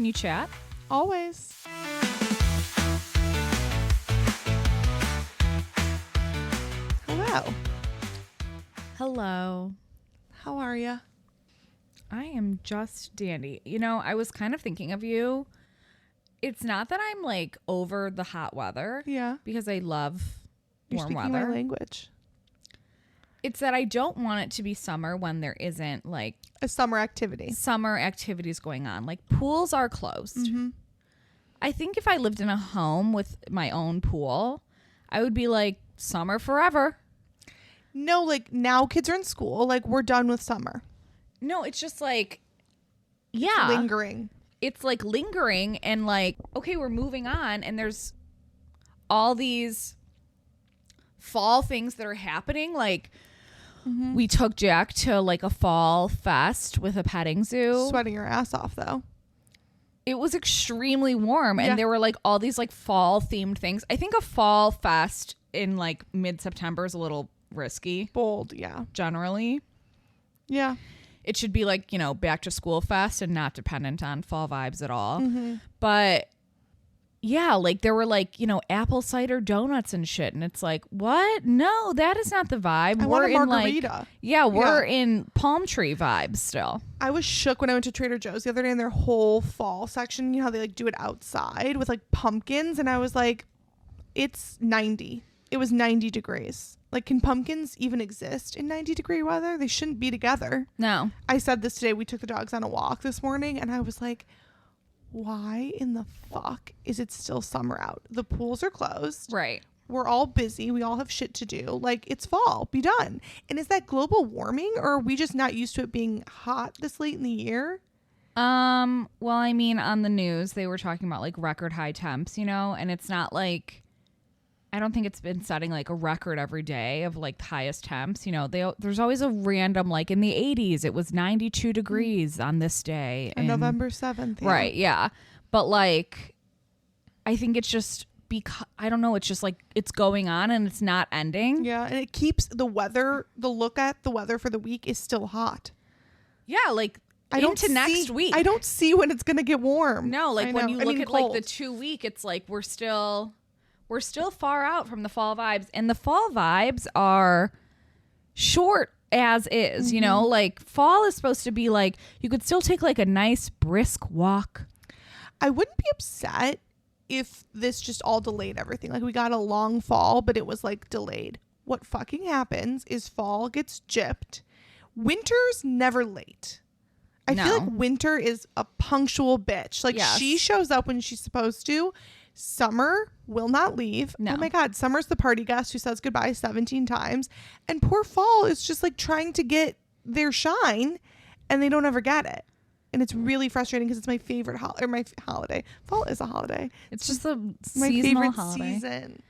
you chat? Always. Hello. Hello. How are you? I am just dandy. You know, I was kind of thinking of you. It's not that I'm like over the hot weather. Yeah. Because I love You're warm speaking weather. my language. It's that I don't want it to be summer when there isn't like A summer activity. summer activities going on. Like pools are closed. Mm-hmm. I think if I lived in a home with my own pool, I would be like summer forever. No, like now kids are in school. Like we're done with summer. No, it's just like, It's yeah. lingering. It's like lingering and like, okay, we're moving on. And there's all these fall things that are happening. Like we took Jack to like a fall fest with a petting zoo. Sweating your ass off though. It was extremely warm Yeah. and there were like all these like fall themed things. I think a fall fest in like mid-September is a little risky Bold, yeah. generally. Yeah. It should be like, you know, back to school fest and not dependent on fall vibes at all. Mm-hmm. But yeah, like there were like, you know, apple cider donuts and shit. And it's like, what? No, that is not the vibe. I we're want a in margarita. like, yeah, we're in palm tree vibes still. I was shook when I went to Trader Joe's the other day in their whole fall section. You know how they like do it outside with like pumpkins? And I was like, it's 90. It was 90 degrees. Like, can pumpkins even exist in 90-degree weather? They shouldn't be together. No. I said this today. We took the dogs on a walk this morning, and I was like, why in the fuck is it still summer out? The pools are closed. Right. We're all busy. We all have shit to do. Like, it's fall. Be done. And is that global warming, or are we just not used to it being hot this late in the year? Well, I mean, on the news, they were talking about like record high temps, you know, and it's not like, I don't think it's been setting like a record every day of like the highest temps. You know, there's always a random, like in the 80s, it was 92 degrees on this day. On November 7th. Yeah. Right. Yeah. But like, I think it's just because, I don't know, it's just like it's going on and it's not ending. Yeah. And it keeps the weather, the look at the weather for the week is still hot. Yeah. Like I don't into next see, week. I don't see when it's going to get warm. No, like when you look at cold. like the 2 week, it's like we're still far out from the fall vibes, and the fall vibes are short as is, you know, like fall is supposed to be like, you could still take like a nice brisk walk. I wouldn't be upset if this just all delayed everything. Like we got a long fall, but it was like delayed. What fucking happens is fall gets gypped. Winter's never late. I feel No. like winter is a punctual bitch. Like Yes. she shows up when she's supposed to. Summer will not leave. No. Oh my God. Summer's the party guest who says goodbye 17 times. And poor fall is just like trying to get their shine and they don't ever get it. And it's really frustrating because it's my favorite holiday. Fall is a holiday. It's just the My seasonal favorite holiday. season.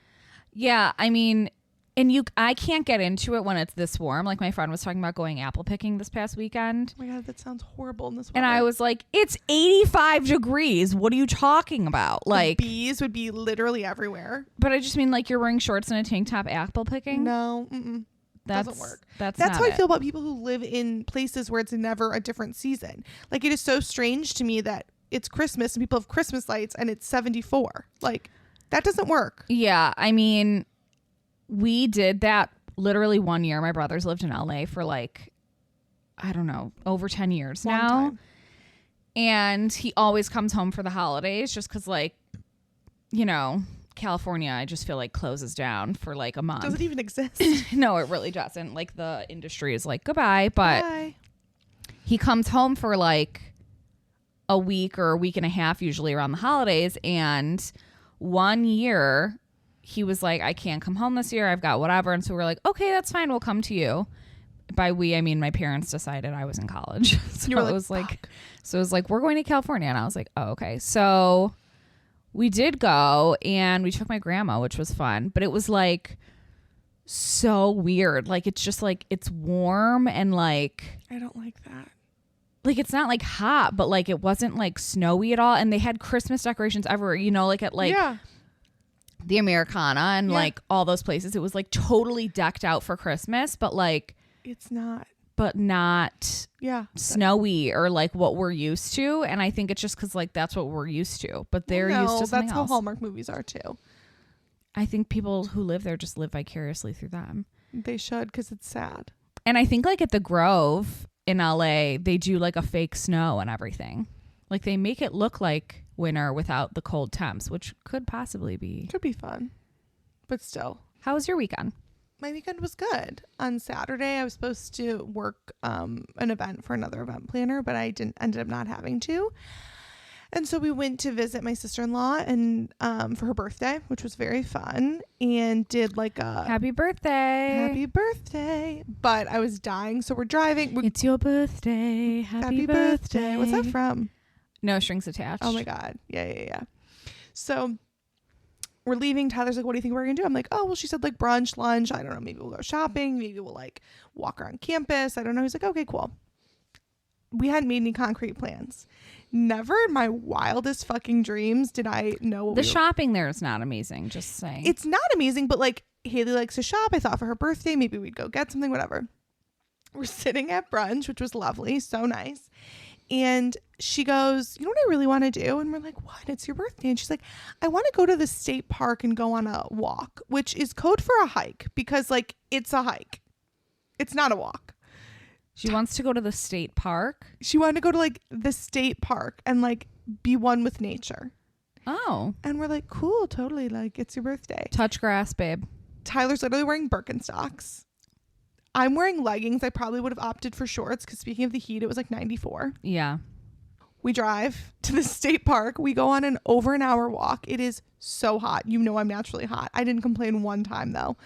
Yeah, I mean, and I can't get into it when it's this warm. Like my friend was talking about going apple picking this past weekend. Oh my God, that sounds horrible in this weather. And I was like, it's 85 degrees. What are you talking about? Like, bees would be literally everywhere. but I just mean like you're wearing shorts and a tank top apple picking. No, That's, doesn't work. That's how not I feel about people who live in places where it's never a different season. Like it is so strange to me that it's Christmas and people have Christmas lights and it's 74. Like that doesn't work. Yeah, I mean, we did that literally 1 year. My brothers lived in LA for like, I don't know, over 10 years Long now. time. And he always comes home for the holidays just because, like, you know, California, I just feel like closes down for like a month. Does it even exist? No, it really doesn't. Like the industry is like, goodbye. But Bye. he comes home for like a week or a week and a half, usually around the holidays. And 1 year, he was like, I can't come home this year. I've got whatever. And so we're like, okay, that's fine. We'll come to you. By we, I mean my parents decided I was in college. So You were like, it was like, so it was like, we're going to California. And I was like, oh, okay. So we did go and we took my grandma, which was fun. But it was like so weird. Like it's just like, it's warm and like, I don't like that. like it's not like hot, but like it wasn't like snowy at all. And they had Christmas decorations everywhere, you know, like at like yeah. the Americana and Yeah. like all those places. It was like totally decked out for Christmas, but like, It's not. but not Yeah. snowy or like what we're used to. And I think it's just because like that's what we're used to. But they're used to something that's else. how Hallmark movies are too. I think people who live there just live vicariously through them. They should, because it's sad. And I think like at the Grove in LA, they do like a fake snow and everything. Like they make it look like winter without the cold temps, which could possibly be. Could be fun. But still. How was your weekend? My weekend was good. On Saturday, I was supposed to work an event for another event planner, but I ended up not having to. And so we went to visit my sister-in-law and for her birthday, which was very fun, and did like a happy birthday. But I was dying, so we're driving. It's your birthday. Happy birthday. What's that from? No Strings Attached. Oh my God. Yeah. So we're leaving. Tyler's like, what do you think we're gonna do? I'm like, oh well, she said like brunch, lunch, I don't know, maybe we'll go shopping, maybe we'll like walk around campus, I don't know. He's like, okay, cool. We hadn't made any concrete plans. Never in my wildest fucking dreams did I know what the shopping there is not amazing, just saying. It's not amazing, but like Haley likes to shop. I thought for her birthday maybe we'd go get something, whatever. We're sitting at brunch, which was lovely, so nice. And she goes, you know what I really want to do? And we're like, what? It's your birthday. And she's like, I want to go to the state park and go on a walk, which is code for a hike, because like it's a hike. It's not a walk. She wants to go to the state park. She wanted to go to like the state park and like be one with nature. Oh. And we're like, cool, totally. Like, it's your birthday. Touch grass, babe. Tyler's literally wearing Birkenstocks. I'm wearing leggings. I probably would have opted for shorts because speaking of the heat, it was like 94. Yeah. We drive to the state park. We go on an over an hour walk. It is so hot. You know I'm naturally hot. I didn't complain one time though.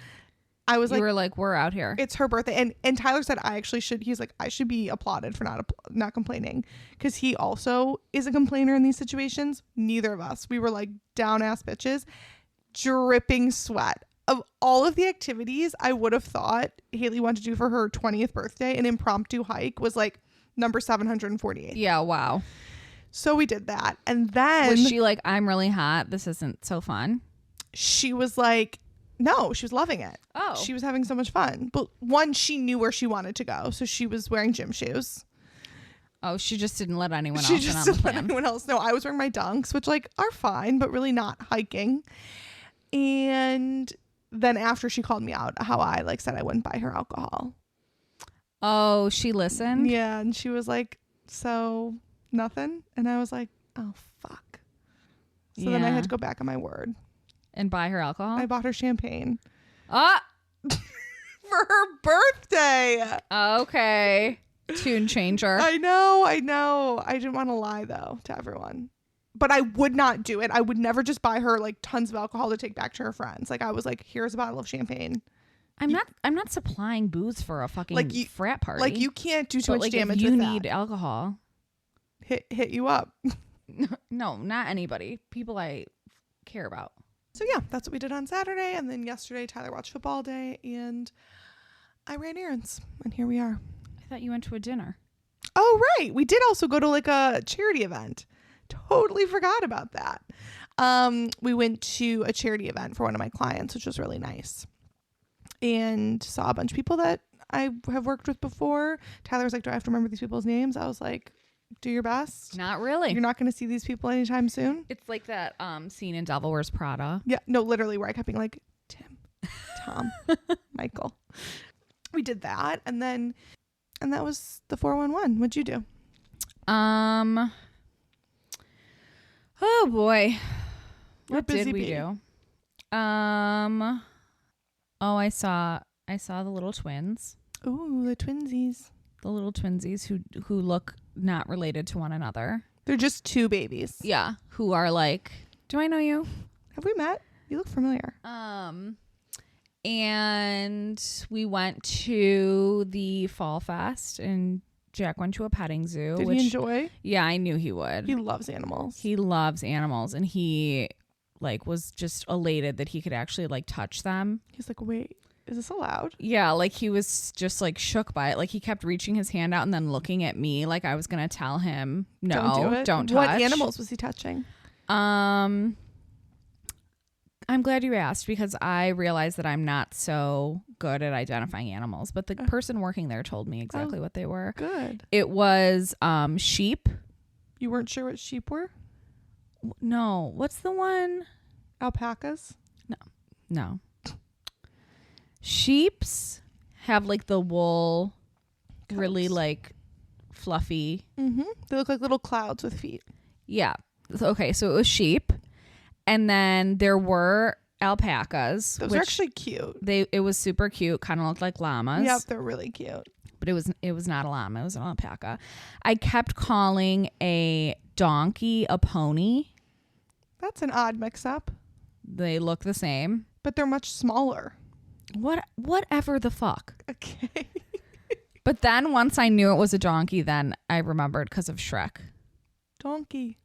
I was you were like, we're out here. It's her birthday. And Tyler said I actually should. He's like, I should be applauded for not complaining, because he also is a complainer in these situations. Neither of us. We were like down ass bitches, dripping sweat. Of all of the activities I would have thought Haley wanted to do for her 20th birthday, an impromptu hike was like number 748. Yeah, wow. So we did that. And then was she like, I'm really hot, this isn't so fun? She was like, no, she was loving it. Oh. She was having so much fun. But one, she knew where she wanted to go. So she was wearing gym shoes. Oh, she just didn't let anyone else She just in on didn't the let plan. anyone else know. I was wearing my Dunks, which like are fine, but really not hiking. And then after she called me out, how I like said I wouldn't buy her alcohol. Oh, she listened? Yeah. And she was like, so nothing. And I was like, oh, fuck. So then I had to go back on my word. And buy her alcohol? I bought her champagne. Ah! For her birthday. Okay. Tune changer. I know. I didn't want to lie though to everyone. But I would not do it. I would never just buy her like tons of alcohol to take back to her friends. Like I was like, here's a bottle of champagne. I'm not supplying booze for a fucking like frat party. Like you can't do too much like damage if you with need that. alcohol. Hit you up. No, not anybody. People I care about. So yeah, that's what we did on Saturday. And then yesterday Tyler watched football all day and I ran errands. And here we are. I thought you went to a dinner. Oh, right. We did also go to like a charity event. Totally forgot about that. We went to a charity event for one of my clients, which was really nice. And saw a bunch of people that I have worked with before. Tyler was like, do I have to remember these people's names? I was like, do your best. Not really. You're not going to see these people anytime soon. It's like that scene in Devil Wears Prada. Yeah, no, literally where I kept being like, Tim, Tom, Michael. We did that. And that was the 411. What'd you do? Oh boy. What busy did we bee. do? I saw the little twins. Ooh, the twinsies. The little twinsies who look not related to one another. They're just two babies. Yeah, who are like, do I know you? Have we met? You look familiar. And we went to the Fall Fest and Jack went to a petting zoo. Did he enjoy? Yeah, I knew he would. He loves animals. He loves animals, and he like was just elated that he could actually like touch them. He's like, wait, is this allowed? Yeah, like he was just like shook by it. Like he kept reaching his hand out and then looking at me like I was gonna tell him no, Don't do it. don't touch. What animals was he touching? I'm glad you asked because I realized that I'm not so good at identifying animals, but the person working there told me exactly what they were. Good. It was sheep. You weren't sure what sheep were? No. What's the one? Alpacas? No. Sheeps have like the wool Coats. really like fluffy. Mm-hmm. They look like little clouds with feet. Yeah. Okay, so it was sheep. And then there were alpacas. Those are actually cute. It was super cute, kind of looked like llamas. Yep, they're really cute. But it was not a llama, it was an alpaca. I kept calling a donkey a pony. That's an odd mix-up. They look the same. But they're much smaller. Whatever the fuck. Okay. But then once I knew it was a donkey, then I remembered because of Shrek. Donkey.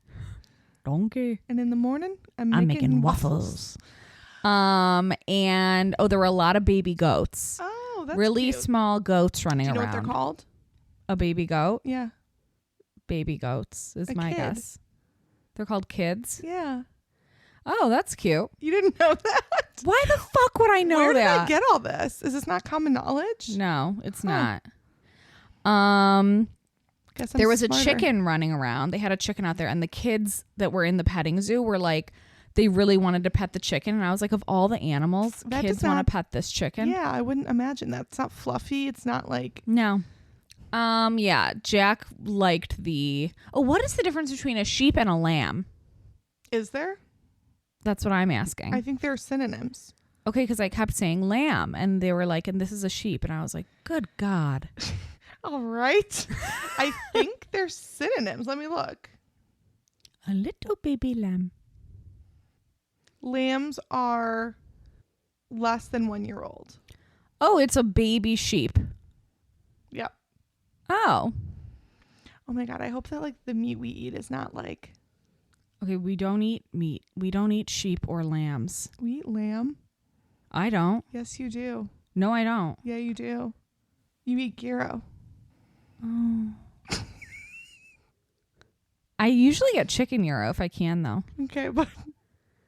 Donkey. And in the morning, I'm making waffles. And there were a lot of baby goats. Oh, that's really cute. small goats running Do you know around. what they're called? A baby goat? Yeah. Baby goats is A my kid. guess. They're called kids? Yeah. Oh, that's cute. You didn't know that? Why the fuck would I know Where did that? I get all this? Is this not common knowledge? No, it's Huh. not. Guess I'm There was smarter. a chicken running around. They had a chicken out there, and the kids that were in the petting zoo were like, they really wanted to pet the chicken. And I was like, of all the animals, That kids does not- want to pet this chicken? Yeah, I wouldn't imagine that. It's not fluffy. It's not like... No. Yeah, Jack liked what is the difference between a sheep and a lamb? Is there? That's what I'm asking. I think they're synonyms. Okay, because I kept saying lamb, and they were like, and this is a sheep. And I was like, good God. All right. I think they're synonyms. Let me look. A little baby lamb. Lambs are less than 1 year old. Oh, it's a baby sheep. Yep. Oh. Oh my God. I hope that like the meat we eat is not like... Okay, we don't eat meat. We don't eat sheep or lambs. We eat lamb. I don't. Yes, you do. No, I don't. Yeah, you do. You eat gyro. Oh. I usually get chicken gyro if I can, though. Okay, but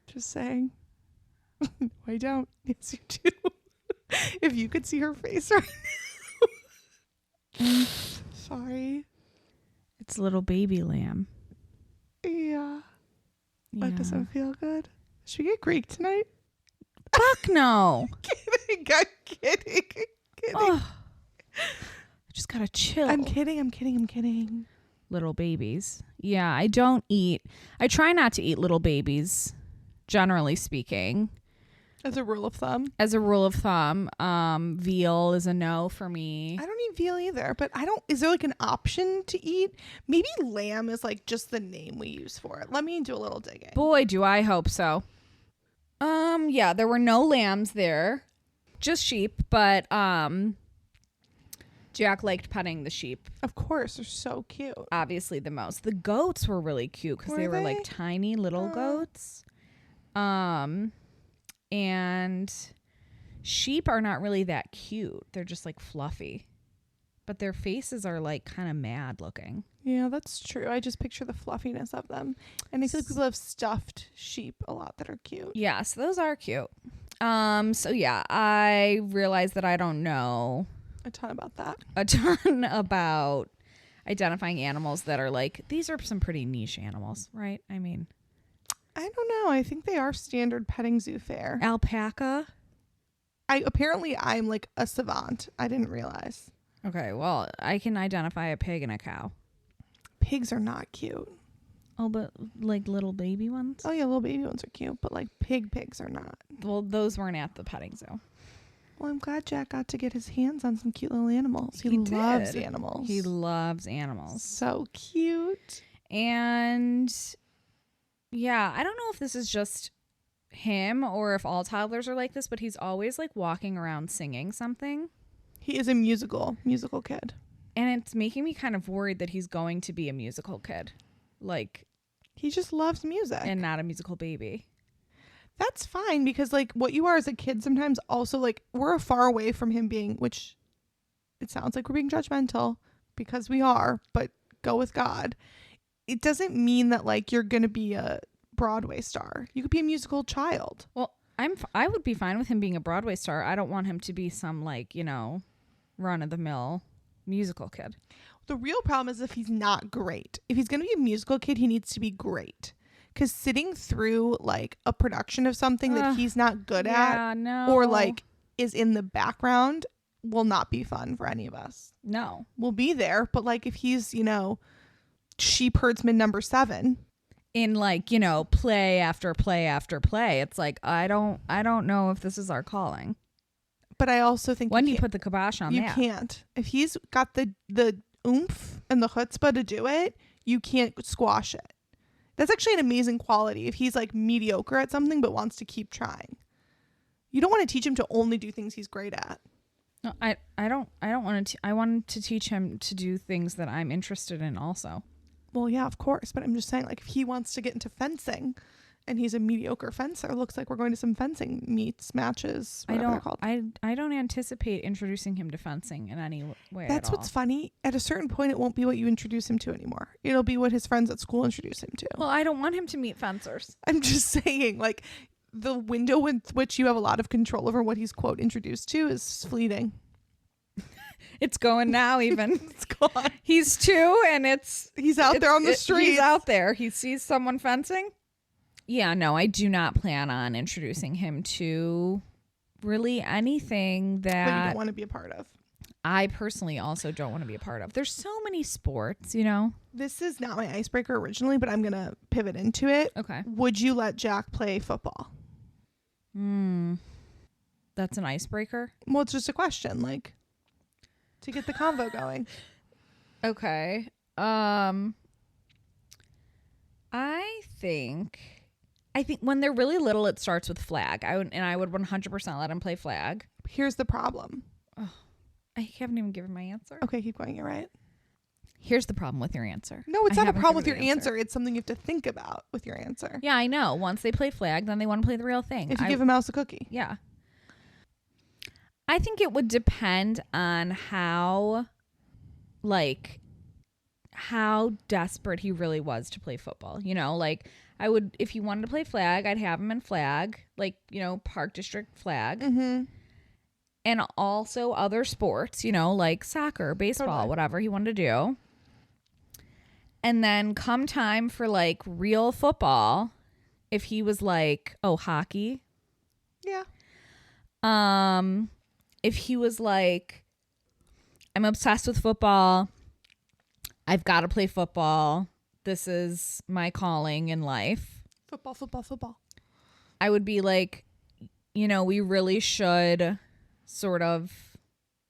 just saying. No, I don't. Yes, you do. If you could see her face right now. Sorry. It's a little baby lamb. Yeah. Yeah. That doesn't feel good. Should we get Greek tonight? Fuck no. Kidding. I'm kidding. Kidding. Ugh. I just gotta chill. I'm kidding. Little babies. Yeah, I try not to eat little babies, generally speaking. As a rule of thumb. As a rule of thumb, veal is a no for me. I don't eat veal either, but is there like an option to eat? Maybe lamb is like just the name we use for it. Let me do a little digging. Boy, do I hope so. Yeah, there were no lambs there, just sheep, but Jack liked petting the sheep. Of course, they're so cute. Obviously the most. The goats were really cute because they were like tiny little goats. And sheep are not really that cute. They're just like fluffy. But their faces are like kind of mad looking. Yeah, that's true. I just picture the fluffiness of them. And I feel like people have stuffed sheep a lot that are cute. Yeah, so those are cute. So yeah, I realized that I don't know A ton about that. a ton about identifying animals that are like, these are some pretty niche animals, right? I mean, I don't know. I think they are standard petting zoo fare. alpaca. I'm like a savant. I didn't realize. Okay, well, I can identify a pig and a cow. Pigs are not cute. Oh, but like little baby ones? Oh yeah, little baby ones are cute, but like pigs are not. Well, those weren't at the petting zoo. Well, I'm glad Jack got to get his hands on some cute little animals. He loves animals. He loves animals. So cute. And yeah, I don't know if this is just him or if all toddlers are like this, but he's always like walking around singing something. He is a musical kid. And it's making me kind of worried that he's going to be a musical kid. Like, he just loves music. and not a musical baby. That's fine because like what you are as a kid sometimes also like we're far away from him being, which it sounds like we're being judgmental because we are, but go with God. It doesn't mean that like you're going to be a Broadway star. You could be a musical child. Well, I would be fine with him being a Broadway star. I don't want him to be some like, run of the mill musical kid. The real problem is if he's not great. If he's going to be a musical kid, he needs to be great. Because sitting through like a production of something that he's not good at or like is in the background will not be fun for any of us. No. We'll be there, but like if he's, sheep herdsman number 7 in like, play after play after play, it's like I don't know if this is our calling. But I also think when you put the kibosh on you that. Can't. If he's got the oomph and the chutzpah to do it, you can't squash it. That's actually an amazing quality if he's like mediocre at something but wants to keep trying. You don't want to teach him to only do things he's great at. No, I don't want to. I want to teach him to do things that I'm interested in also. Well, yeah, of course. But I'm just saying, like, if he wants to get into fencing and he's a mediocre fencer, looks like we're going to some fencing matches. I don't anticipate introducing him to fencing in any way. That's what's funny. At a certain point, it won't be what you introduce him to anymore. It'll be what his friends at school introduce him to. Well, I don't want him to meet fencers. I'm just saying, like, the window with which you have a lot of control over what he's, quote, introduced to is fleeting. It's going now even. It's gone. He's 2 and he's out there on the street. He's out there. He sees someone fencing. Yeah, no, I do not plan on introducing him to really anything that you don't want to be a part of. I personally also don't want to be a part of. There's so many sports, This is not my icebreaker originally, but I'm going to pivot into it. Okay. Would you let Jack play football? That's an icebreaker? Well, it's just a question, like, to get the convo going. Okay. I think when they're really little, it starts with flag. I would 100% let him play flag. Here's the problem. Oh, I haven't even given my answer. Okay, keep going. You're right. Here's the problem with your answer. No, it's not a problem with your answer. It's something you have to think about with your answer. Yeah, I know. Once they play flag, then they want to play the real thing. If you give a mouse a cookie. Yeah. I think it would depend on how desperate he really was to play football. Like I would, if he wanted to play flag, I'd have him in flag, like, Park District flag. Mm-hmm. And also other sports, like soccer, baseball, totally. Whatever he wanted to do. And then come time for like real football, if he was like, hockey. Yeah. If he was like, I'm obsessed with football, I've got to play football, this is my calling in life. Football. I would be like, we really should sort of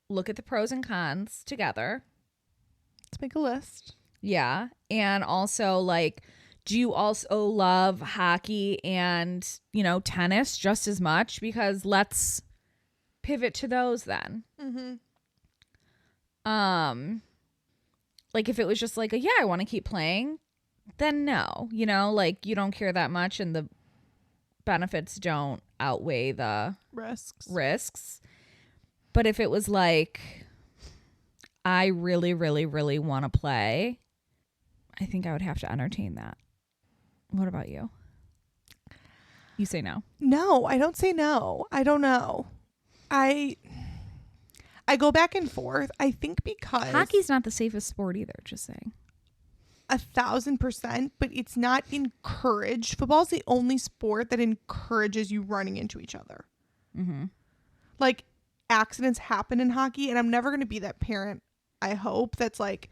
look at the pros and cons together. Let's make a list. Yeah. And also, like, do you also love hockey and, tennis just as much? Because let's pivot to those then. Mm-hmm. Like if it was just like, I want to keep playing, then no, like you don't care that much and the benefits don't outweigh the risks. But if it was like, I really, really, really want to play, I think I would have to entertain that. What about you? You say no. No, I don't say no. I don't know. I go back and forth. I think because hockey's not the safest sport either, just saying. 1,000%, but it's not encouraged. Football's the only sport that encourages you running into each other. Mm-hmm. Like, accidents happen in hockey, and I'm never going to be that parent, I hope, that's like...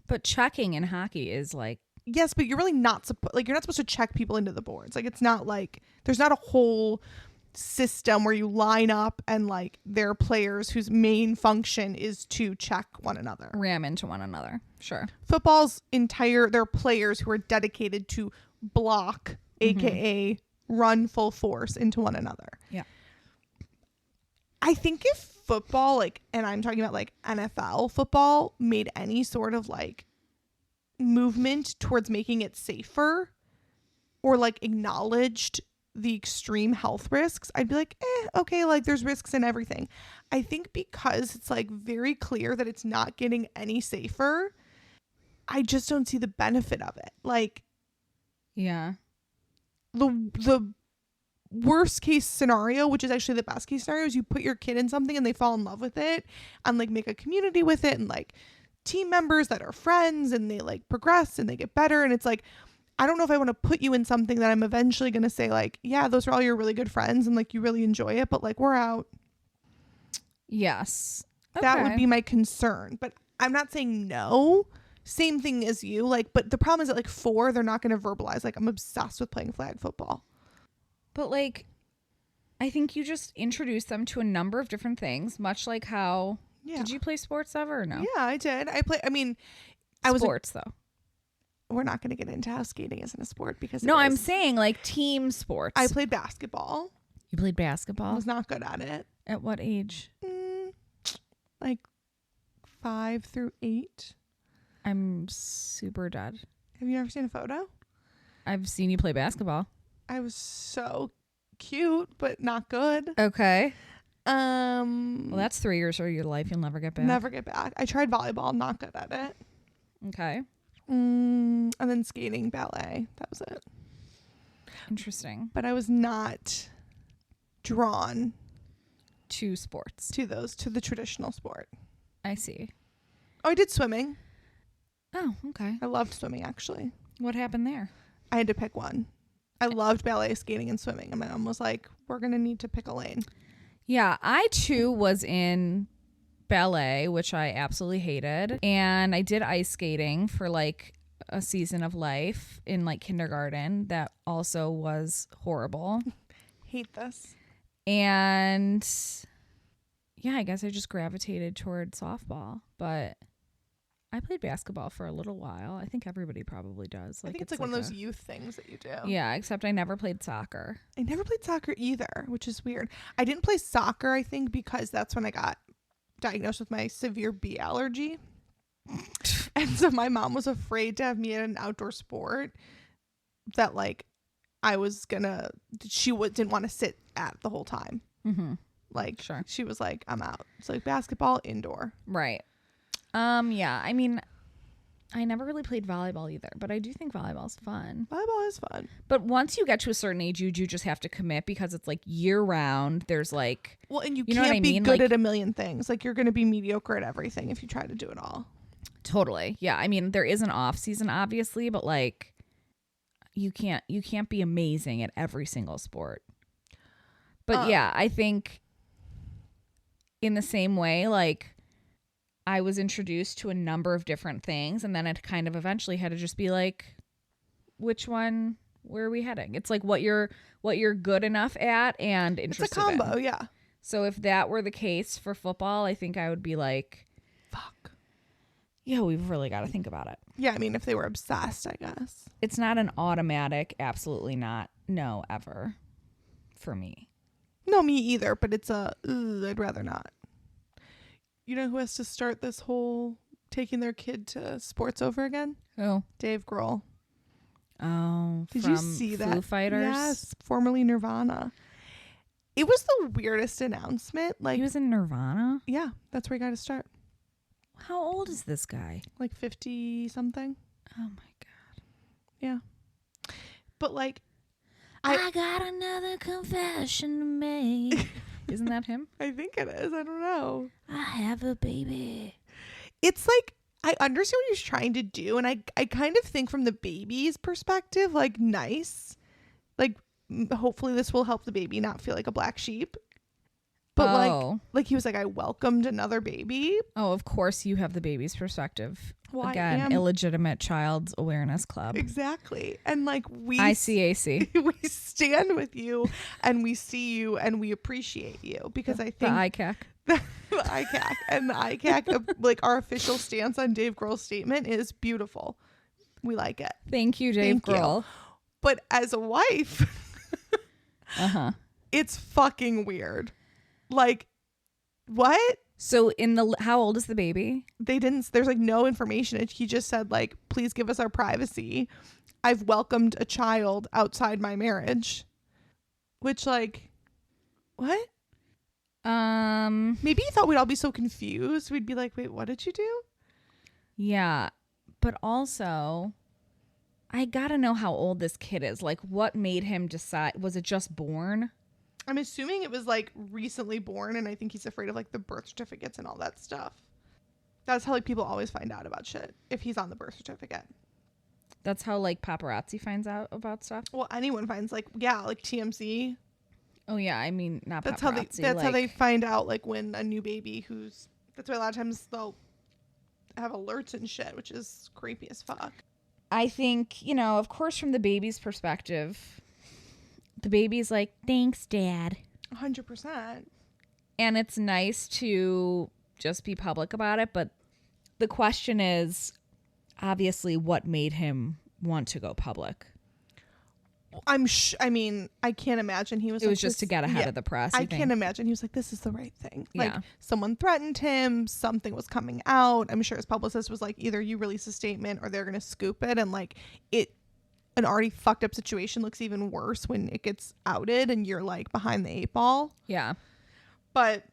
But checking in hockey is like... Yes, but you're really not you're not supposed to check people into the boards. Like, it's not like... There's not a whole system where you line up and like there are players whose main function is to check one another, ram into one another. Sure. Football's there are players who are dedicated to block, aka run full force into one another. Yeah. I think if football, like, and I'm talking about like NFL football, made any sort of like movement towards making it safer or like acknowledged the extreme health risks, I'd be like, okay, like there's risks in everything. I think because it's like very clear that it's not getting any safer, I just don't see the benefit of it. Like, yeah, the worst case scenario, which is actually the best case scenario, is you put your kid in something and they fall in love with it and like make a community with it and like team members that are friends and they like progress and they get better. And it's like, I don't know if I want to put you in something that I'm eventually going to say like, yeah, those are all your really good friends and like you really enjoy it, but like we're out. Yes. That would Okay. be my concern. But I'm not saying no. Same thing as you. Like, but the problem is at like 4, they're not going to verbalize like I'm obsessed with playing flag football. But like, I think you just introduce them to a number of different things, much like how did you play sports ever or no? Yeah, I did. I was sports though. We're not going to get into how skating isn't a sport because No, I'm saying like team sports. I played basketball. You played I basketball? was not good at it. At what age? Like 5 through 8. I'm super dead. Have you ever seen a photo? I've seen you play basketball. I was so cute, but not good. Okay. Well, that's 3 years of your life you'll never get back. Never get back. I tried volleyball, not good at it. Okay. And then skating, ballet. That was it. Interesting. But I was not drawn to sports. to the traditional sport. I see. Oh, I did swimming. Oh, okay. I loved swimming, actually. What happened there? I had to pick one. I loved ballet, skating, and swimming. And my mom was like, we're going to need to pick a lane. Yeah, I too was in ballet, which I absolutely hated. And I did ice skating for like a season of life in like kindergarten. That also was horrible. Hate this. And yeah, I guess I just gravitated toward softball. But I played basketball for a little while. I think everybody probably does. I think it's like one of those youth things that you do. Yeah, except I never played soccer. I never played soccer either, which is weird. I didn't play soccer, I think, because that's when I got diagnosed with my severe bee allergy. And so my mom was afraid to have me in an outdoor sport that like didn't want to sit at the whole time. Mm-hmm. Like, sure. She was like, I'm out. It's like basketball, indoor. Right. Yeah, I mean, I never really played volleyball either, but I do think volleyball's fun. Volleyball is fun. But once you get to a certain age, you do just have to commit because it's like year round. There's like, well, and you know can't what I be mean? good Like, at a million things. Like, you're going to be mediocre at everything if you try to do it all. totally. Yeah. I mean, there is an off season, obviously, but like, you can't be amazing at every single sport. But yeah, I think in the same way, like, I was introduced to a number of different things, and then it kind of eventually had to just be like, which one, where are we heading? It's like what you're good enough at and interested It's a combo, in. yeah. So if that were the case for football, I think I would be like, fuck. Yeah, we've really got to think about it. Yeah, I mean, if they were obsessed, I guess. It's not an automatic, absolutely not, no, ever for me. No, me either, but it's I'd rather not. You know who has to start this whole taking their kid to sports over again? Who? Dave Grohl. Oh, Did from you see that? Foo Fighters? Yes, formerly Nirvana. It was the weirdest announcement. Like, He was in Nirvana? yeah, that's where he got to start. How old is this guy? Like 50 something. Oh my God. Yeah. But like, I got another confession to make. Isn't that him? I think it is. I don't know. I have a baby. It's like, I understand what he's trying to do. And I kind of think from the baby's perspective, like, nice. Like, hopefully this will help the baby not feel like a black sheep. But like he was like, I welcomed another baby. Oh, of course you have the baby's perspective. Well, again, illegitimate child's awareness club. Exactly. And like ICAC. we stand with you and we see you and we appreciate you because I think the ICAC. The ICAC and the ICAC, like our official stance on Dave Grohl's statement is beautiful. We like it. Thank you, Dave Grohl. But as a wife, it's fucking weird. Like, what? So how old is the baby? There's like no information. He just said like, please give us our privacy. I've welcomed a child outside my marriage. Which like, what? Maybe he thought we'd all be so confused. We'd be like, wait, what did you do? Yeah. But also, I gotta know how old this kid is. Like, what made him decide? Was it just born? I'm assuming it was like recently born, and I think he's afraid of like the birth certificates and all that stuff. That's how like people always find out about shit, if he's on the birth certificate. That's how like paparazzi finds out about stuff. Well, anyone finds like TMZ. Oh yeah, I mean not That's paparazzi. That's how they find out like when a new baby who's. That's why a lot of times they'll have alerts and shit, which is creepy as fuck. I think, of course, from the baby's perspective, the baby's like, thanks, Dad. 100%. And it's nice to just be public about it. But the question is, obviously, what made him want to go public? I mean, I can't imagine he was. It was just to get ahead of the press. I can't imagine he was like, this is the right thing. Like, Yeah. someone threatened him. Something was coming out. I'm sure his publicist was like, either you release a statement or they're going to scoop it. And like an already fucked up situation looks even worse when it gets outed and you're like behind the 8 ball. Yeah. But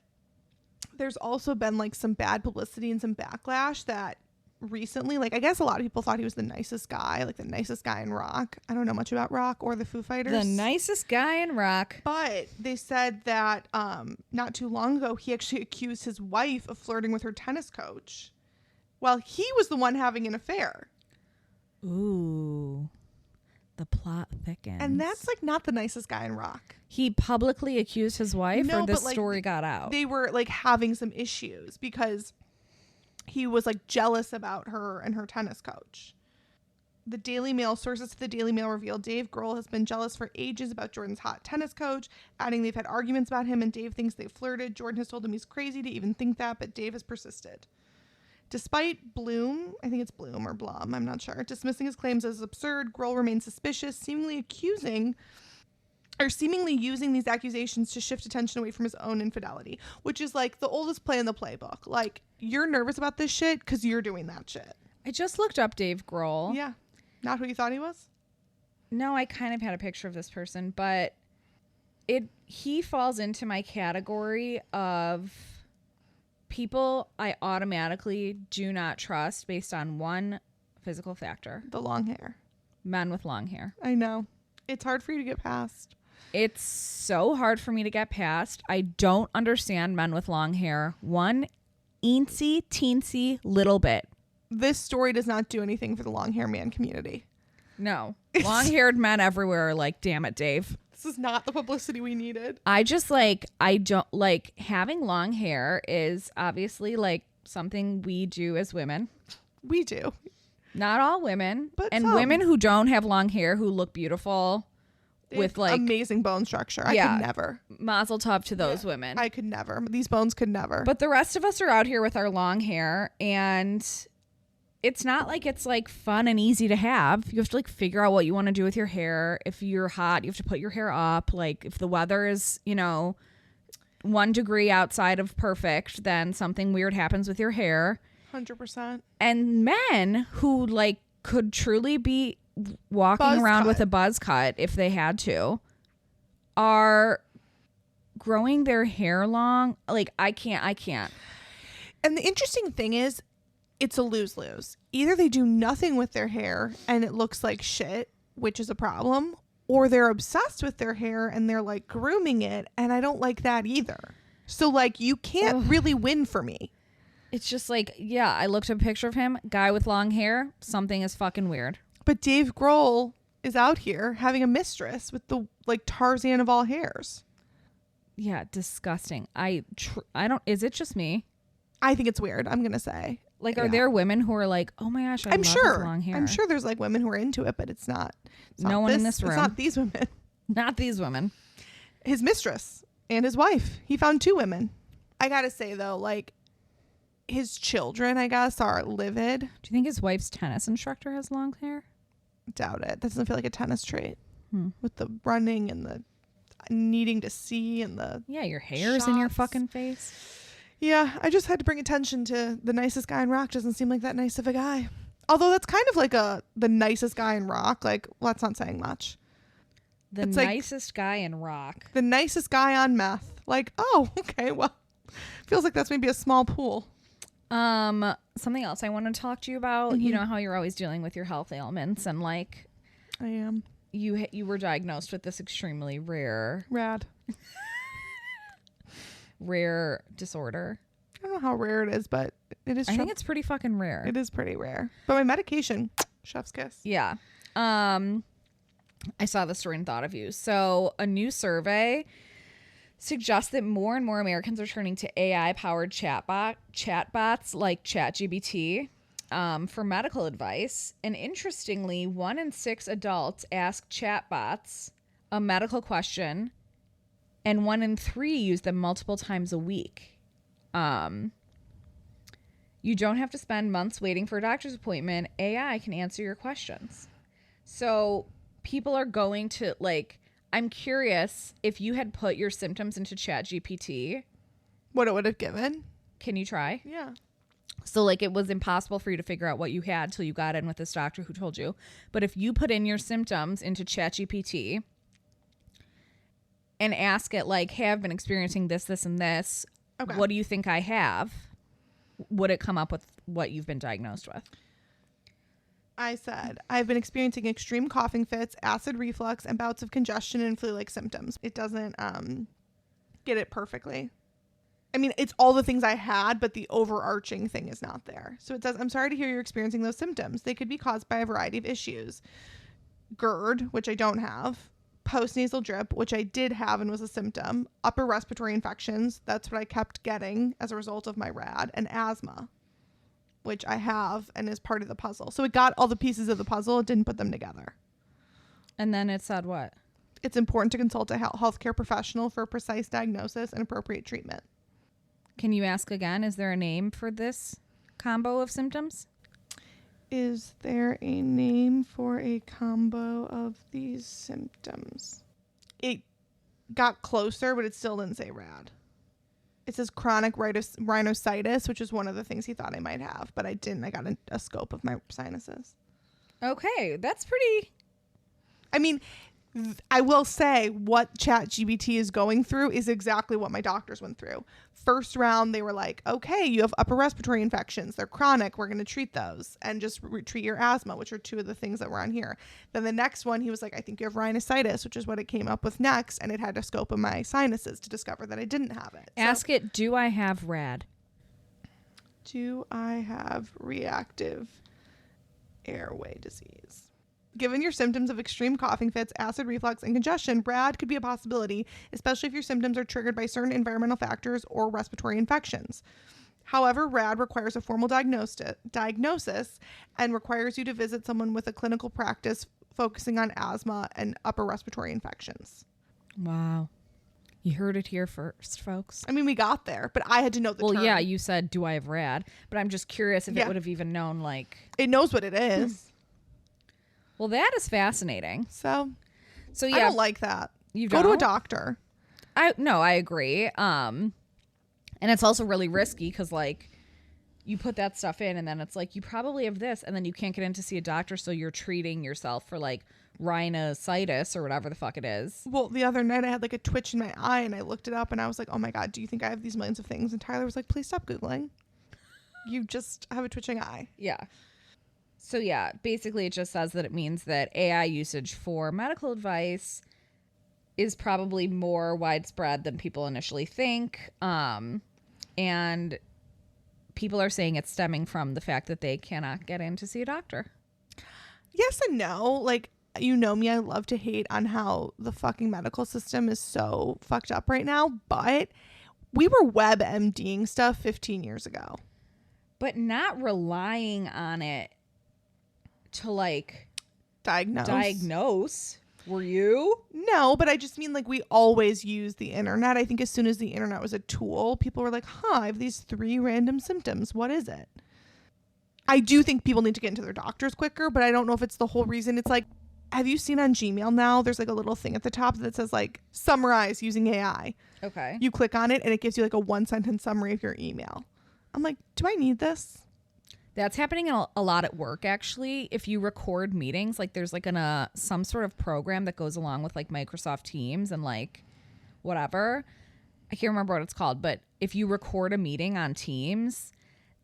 there's also been like some bad publicity and some backlash that recently, like I guess a lot of people thought he was the nicest guy, like the nicest guy in rock. I don't know much about rock or the Foo Fighters. The nicest guy in rock. But they said that not too long ago he actually accused his wife of flirting with her tennis coach while he was the one having an affair. Ooh. The plot thickens. And that's like not the nicest guy in rock. He publicly accused his wife, or this story got out? They were like having some issues because he was like jealous about her and her tennis coach. The Daily Mail, sources to the Daily Mail revealed Dave Grohl has been jealous for ages about Jordan's hot tennis coach, adding they've had arguments about him and Dave thinks they flirted. Jordan has told him he's crazy to even think that, but Dave has persisted. Despite Bloom, I think it's Bloom or Blum, I'm not sure, dismissing his claims as absurd, Grohl remains suspicious, seemingly using these accusations to shift attention away from his own infidelity, which is like the oldest play in the playbook. Like, you're nervous about this shit because you're doing that shit. I just looked up Dave Grohl. Yeah. Not who you thought he was? No, I kind of had a picture of this person, but he falls into my category of people I automatically do not trust based on one physical factor. The long hair. Men with long hair. I know. It's hard for you to get past. It's so hard for me to get past. I don't understand men with long hair. One eensy, teensy little bit. This story does not do anything for the long hair man community. No. Long-haired men everywhere are like, damn it, Dave. This is not the publicity we needed. I don't like having long hair is obviously like something we do as women. We do. Not all women, but and some. Women who don't have long hair who look beautiful with like amazing bone structure. I could never. Mazel tov to those women. I could never. These bones could never. But the rest of us are out here with our long hair, and it's not like it's like fun and easy to have. You have to like figure out what you want to do with your hair. If you're hot, you have to put your hair up. Like if the weather is, 1 degree outside of perfect, then something weird happens with your hair. 100%. And men who like could truly be walking around with a buzz cut if they had to are growing their hair long. Like I can't. And the interesting thing is, it's a lose-lose. Either they do nothing with their hair and it looks like shit, which is a problem, or they're obsessed with their hair and they're like grooming it, and I don't like that either. So like you can't really win for me. It's just like, yeah, I looked at a picture of him, guy with long hair, something is fucking weird. But Dave Grohl is out here having a mistress with the like Tarzan of all hairs. Yeah, disgusting. I don't, is it just me? I think it's weird, I'm going to say. Like, are there women who are like, oh my gosh, I love his long hair? I'm sure there's like women who are into it, but it's not no one in this room. It's not these women. Not these women. His mistress and his wife. He found 2 women. I got to say though, like his children, I guess, are livid. Do you think his wife's tennis instructor has long hair? Doubt it. That doesn't feel like a tennis trait. With the running and the needing to see and the your hair's in your fucking face. Yeah, I just had to bring attention to the nicest guy in rock. Doesn't seem like that nice of a guy. Although that's kind of like the nicest guy in rock. Like, well, that's not saying much. It's nicest guy in rock. The nicest guy on meth. Like, oh, okay, well, feels like that's maybe a small pool. Something else I want to talk to you about. You know how you're always dealing with your health ailments, and like I am. You were diagnosed with this extremely rare disorder. I don't know how rare it is, but it is. I think it's pretty fucking rare. It is pretty rare. But my medication, chef's kiss. Yeah. I saw the story and thought of you. So a new survey suggests that more and more Americans are turning to AI-powered chatbots like ChatGPT for medical advice. And interestingly, 1 in 6 adults ask chatbots a medical question, and 1 in 3 use them multiple times a week. You don't have to spend months waiting for a doctor's appointment. AI can answer your questions. So people are going to, like, I'm curious if you had put your symptoms into ChatGPT. What it would have given? Can you try? Yeah. So, like, it was impossible for you to figure out what you had till you got in with this doctor who told you. But if you put in your symptoms into ChatGPT and ask it, like, hey, I've been experiencing this, this, and this. Okay. What do you think I have? Would it come up with what you've been diagnosed with? I said, I've been experiencing extreme coughing fits, acid reflux, and bouts of congestion and flu-like symptoms. It doesn't get it perfectly. I mean, it's all the things I had, but the overarching thing is not there. So it says, I'm sorry to hear you're experiencing those symptoms. They could be caused by a variety of issues. GERD, which I don't have. Postnasal drip, which I did have and was a symptom. Upper respiratory infections. That's what I kept getting as a result of my RAD. And asthma, which I have and is part of the puzzle. So it got all the pieces of the puzzle. It didn't put them together. And then it said what? It's important to consult a healthcare professional for a precise diagnosis and appropriate treatment. Can you ask again? Is there a name for this combo of symptoms? Is there a name for a combo of these symptoms? It got closer, but it still didn't say RAD. It says chronic rhinosinusitis, which is one of the things he thought I might have, but I didn't. I got a scope of my sinuses. Okay, that's pretty... I mean, I will say what ChatGPT is going through is exactly what my doctors went through. First round, they were like, okay, you have upper respiratory infections. They're chronic. We're going to treat those and just treat your asthma, which are 2 of the things that were on here. Then the next one, he was like, I think you have rhinosinusitis, which is what it came up with next. And it had a scope of my sinuses to discover that I didn't have it. Ask it, do I have RAD? Do I have reactive airway disease? Given your symptoms of extreme coughing fits, acid reflux, and congestion, RAD could be a possibility, especially if your symptoms are triggered by certain environmental factors or respiratory infections. However, RAD requires a formal diagnosis and requires you to visit someone with a clinical practice focusing on asthma and upper respiratory infections. Wow. You heard it here first, folks. I mean, we got there, but I had to know the term. Well, yeah, you said, do I have RAD? But I'm just curious if it would have even known, like... It knows what it is. Well, that is fascinating. So yeah, I don't like that. You go don't? to a doctor. I agree. And it's also really risky because, like, you put that stuff in and then it's like, you probably have this, and then you can't get in to see a doctor, so you're treating yourself for, like, rhinosinusitis or whatever the fuck it is. Well, the other night I had, like, a twitch in my eye, and I looked it up, and I was like, oh my God, do you think I have these millions of things? And Tyler was like, please stop Googling. You just have a twitching eye. Yeah. So yeah, basically it just says that it means that AI usage for medical advice is probably more widespread than people initially think. And people are saying it's stemming from the fact that they cannot get in to see a doctor. Yes and no. Like, you know me, I love to hate on how the fucking medical system is so fucked up right now. But we were WebMDing stuff 15 years ago. But not relying on it to, like, diagnose. Were you? No, but I just mean, like, we always use the internet. I think as soon as the internet was a tool, people were like, I have these 3 random symptoms. What is it? I do think people need to get into their doctors quicker, but I don't know if it's the whole reason. It's like, have you seen on Gmail now, there's like a little thing at the top that says, like, summarize using AI. Okay. You click on it and it gives you like a 1-sentence summary of your email. I'm like, do I need this? That's happening a lot at work, actually. If you record meetings, like, there's like some sort of program that goes along with, like, Microsoft Teams and, like, whatever. I can't remember what it's called, but if you record a meeting on Teams,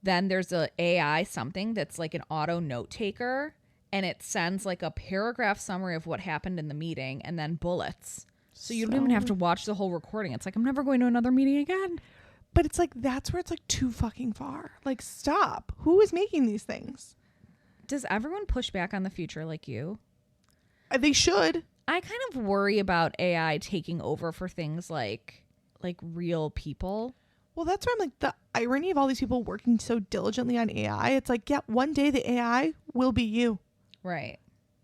then there's a AI something that's like an auto note taker, and it sends like a paragraph summary of what happened in the meeting and then bullets. So you don't even have to watch the whole recording. It's like, I'm never going to another meeting again. But it's like, that's where it's like too fucking far. Like, stop. Who is making these things? Does everyone push back on the future like you? They should. I kind of worry about AI taking over for things like real people. Well, that's where I'm like, the irony of all these people working so diligently on AI. It's like, yeah, one day the AI will be you. Right.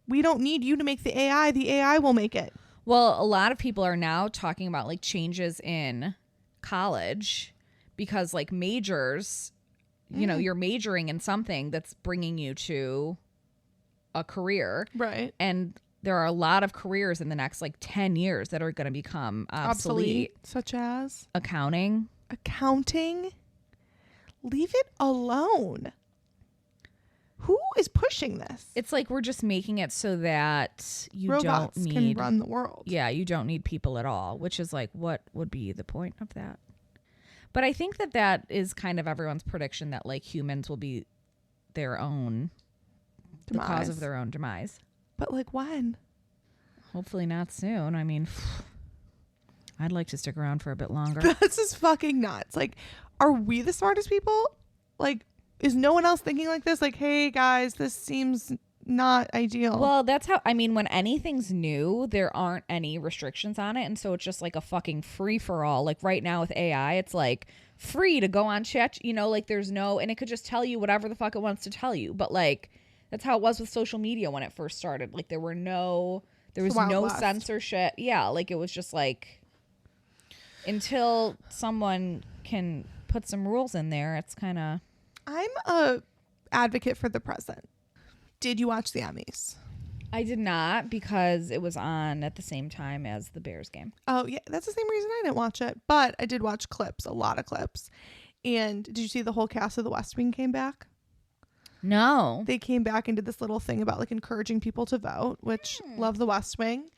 We don't need you to make the AI. The AI will make it. Well, a lot of people are now talking about like changes in college because like majors, you know, you're majoring in something that's bringing you to a career. Right. And there are a lot of careers in the next like 10 years that are going to become obsolete. Such as accounting. Leave it alone. Who is pushing this? It's like we're just making it so that you robots don't need can run the world. Yeah, you don't need people at all, which is like, what would be the point of that? But I think that is kind of everyone's prediction that like humans will be their own the cause of their own demise. But like when? Hopefully not soon. I mean, I'd like to stick around for a bit longer. This is fucking nuts. Like, are we the smartest people? Like, is no one else thinking like this? Like, hey guys, this seems not ideal. Well, that's how, I mean, when anything's new, there aren't any restrictions on it. And so it's just like a fucking free for all. Like right now with AI, it's like free to go on chat, you know, like there's no, and it could just tell you whatever the fuck it wants to tell you. But like, that's how it was with social media when it first started. Like there was no censorship. Yeah. Like it was just like, until someone can put some rules in there, it's kind of. I'm a advocate for the present. Did you watch the Emmys? I did not, because it was on at the same time as the Bears game. Oh, yeah. That's the same reason I didn't watch it. But I did watch clips, a lot of clips. And did you see the whole cast of The West Wing came back? No. They came back and did this little thing about like encouraging people to vote, which love The West Wing.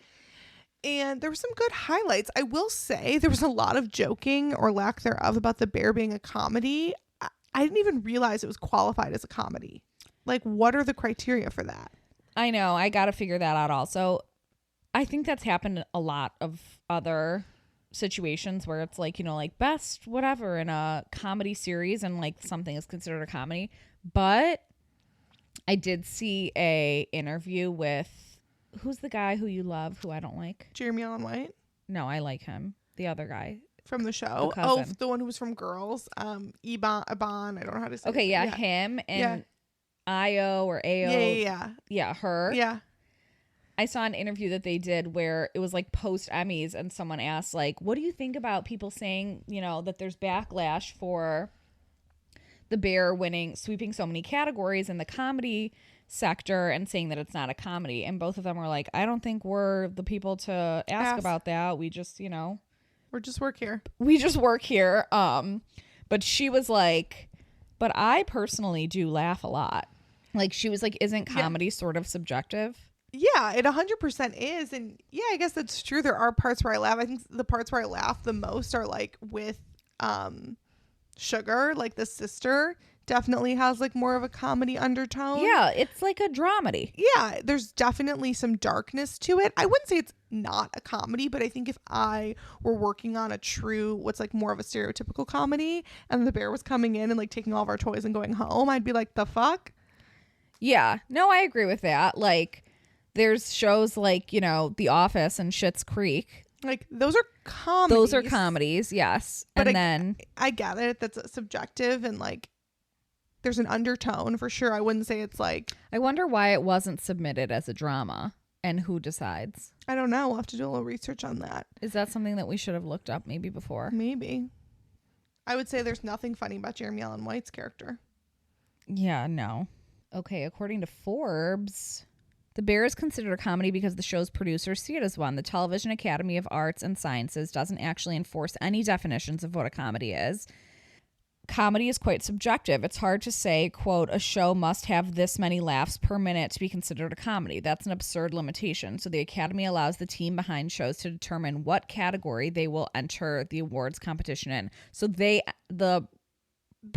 And there were some good highlights. I will say there was a lot of joking or lack thereof about The Bear being a comedy. I didn't even realize it was qualified as a comedy. Like, what are the criteria for that? I know. I got to figure that out also. I think that's happened a lot of other situations where it's like, you know, like best whatever in a comedy series and like something is considered a comedy. But I did see a interview with, who's the guy who you love who I don't like? Jeremy Allen White? No, I like him. The other guy. From the show? Oh, the one who was from Girls. Iban, I don't know how to say it. Okay, yeah, him and Io or Ao. Yeah, her. Yeah. I saw an interview that they did where it was like post Emmys and someone asked like, what do you think about people saying, you know, that there's backlash for the Bear sweeping so many categories in the comedy sector and saying that it's not a comedy? And both of them were like, I don't think we're the people to ask about that. We just, you know. We just work here. But she was like, but I personally do laugh a lot. Like she was like, isn't comedy sort of subjective? Yeah, it 100% is. And yeah, I guess that's true. There are parts where I laugh. I think the parts where I laugh the most are like with Sugar, like the sister definitely has like more of a comedy undertone. Yeah, it's like a dramedy. Yeah, there's definitely some darkness to it. I wouldn't say it's not a comedy, but I think if I were working on a true, what's like more of a stereotypical comedy, and the Bear was coming in and like taking all of our toys and going home, I'd be like, the fuck? Yeah, no, I agree with that. Like there's shows like, you know, The Office and Schitt's Creek. Like those are comedies. Yes. But and I get it. That's subjective and like there's an undertone for sure. I wouldn't say it's like. I wonder why it wasn't submitted as a drama and who decides. I don't know. We'll have to do a little research on that. Is that something that we should have looked up maybe before? Maybe. I would say there's nothing funny about Jeremy Allen White's character. Yeah, no. Okay, according to Forbes, The Bear is considered a comedy because the show's producers see it as one. The Television Academy of Arts and Sciences doesn't actually enforce any definitions of what a comedy is. Comedy is quite subjective. It's hard to say, quote, a show must have this many laughs per minute to be considered a comedy. That's an absurd limitation. So the Academy allows the team behind shows to determine what category they will enter the awards competition in. So the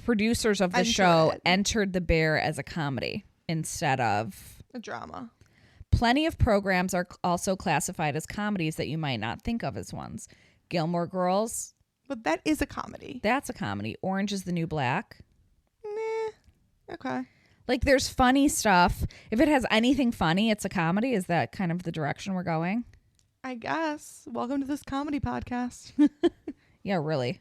producers of the Enter show it. entered The Bear as a comedy instead of A drama. Plenty of programs are also classified as comedies that you might not think of as ones. Gilmore Girls, But that is a comedy. that's a comedy. Orange is the New Black. Nah. Okay. Like, there's funny stuff. If it has anything funny, it's a comedy. Is that kind of the direction we're going? I guess. Welcome to this comedy podcast. Yeah, really.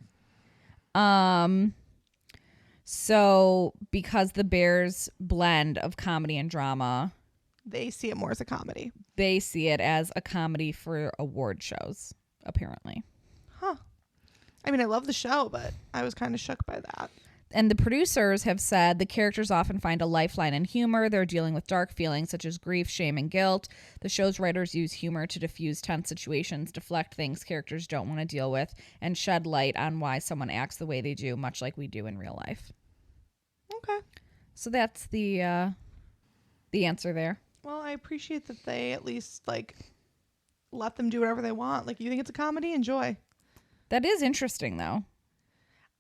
So because The Bear's blend of comedy and drama, They see it more as a comedy. they see it as a comedy for award shows, apparently. Huh. I mean, I love the show, but I was kind of shook by that. And the producers have said the characters often find a lifeline in humor. They're dealing with dark feelings such as grief, shame, and guilt. The show's writers use humor to diffuse tense situations, deflect things characters don't want to deal with, and shed light on why someone acts the way they do, much like we do in real life. Okay. So that's the answer there. Well, I appreciate that they at least, like, let them do whatever they want. Like, you think it's a comedy? Enjoy. That is interesting, though.